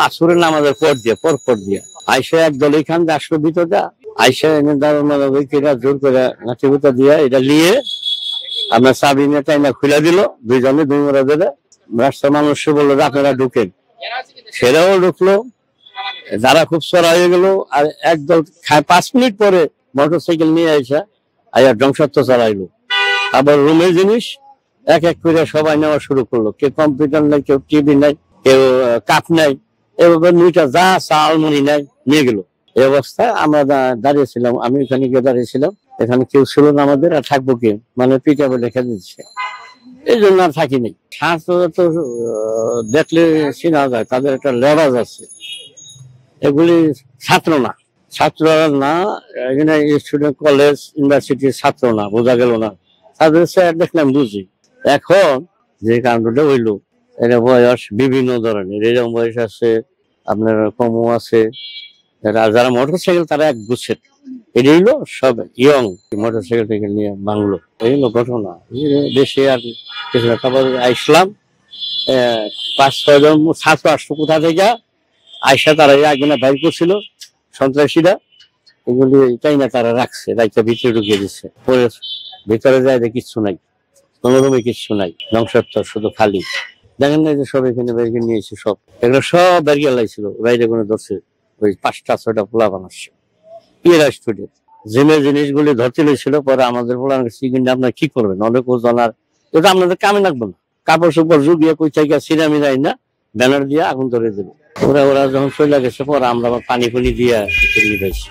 আসরের নামাজের পর দিয়া আইসা একদল এখান দিয়ে আসলো ভিতরটা, আইসা এনে দাঁড়ানো জোর করে লাঠি বুতা দিয়া এটা নিয়ে আপনার চাবি নিয়ে টাইনা খুলে দিল, দুইজনে দুই মোড়া ধরে। রাস্তার মানুষ বললো যে আপনারা ঢুকেন, সেরাও ঢুকলো। যারা খুব চড়া হয়ে গেল। আর একদল 5 মিনিট পরে মোটরসাইকেল নিয়ে আইসা আইয়া ধ্বংসাত্ম চালাইলো। আবার রুমের জিনিস এক এক করে সবাই নেওয়া শুরু করলো। কেউ কম্পিউটার নাই, কেউ টিভি নাই, কেউ কাপ নাই, এভাবে দুইটা যা চালমুড়ি নাই নিয়ে গেল। এই অবস্থায় আমরা দাঁড়িয়েছিলাম, আমি ওখানে গিয়ে দাঁড়িয়েছিলাম। এখানে কেউ ছিল না আমাদের, আর থাকবো কে, মানে পিঠা বলে রেখে দিচ্ছে। এই জন্য আর থাকিনি। ছাত্ররা তো দেখলে চিনা যায়, তাদের একটা লেবাজ আছে। এগুলি ছাত্র না, ছাত্ররা না, এখানে স্টুডেন্ট, কলেজ, ইউনিভার্সিটির ছাত্র না, বোঝা গেল না। তাদের দেখলাম বুঝি। এখন যে কাণ্ডটা হইলো, এটা বয়স বিভিন্ন ধরনের, এরকম বয়স আছে, আপনার কমও আছে। যারা মোটরসাইকেল তারা এক গুছের, এটা হইলো সব ইয়ং মোটরসাইকেল থেকে নিয়ে বাংলো। এই হলো ঘটনা। দেশে আর কিছু না। তারপর ইসলাম 5-6 জন ছাত্র আসতো কোথা থেকে, আয়সা তারা একজনে বাইর করছিল সন্ত্রাসীরা, এগুলি তাই না তারা রাখছে, রাইতে ভিতরে ঢুকিয়ে দিচ্ছে। পরে ভিতরে যায় কিচ্ছু নাই, কোনো রুমে কিচ্ছু নাই, ধ্বংসাত্মক, শুধু খালি। দেখেন না যে সব এখানে বেরিয়ে নিয়েছে, সব এগুলো সব বেরিয়ে লাইছিল। বাইরে কোনো ধরছে ওই 5টা-6টা পোলা বানাচ্ছে এরা স্টুডেন্ট। জিমের জিনিসগুলি ধরতে লেছিল। পরে আমাদের পোলা কিন্তু আপনার কি করবেন, অনেক ওজন, আর এটা আপনাদের কামে লাগবে না। কাপড় চোপড় জুগিয়ে কই চাইকা সিরামিরাই না ব্যানার দিয়ে আগুন ধরে দেবে। ওরা যখন চলে গেছে, পরে আমরা পানি দিয়ে নিয়ে পাইছি।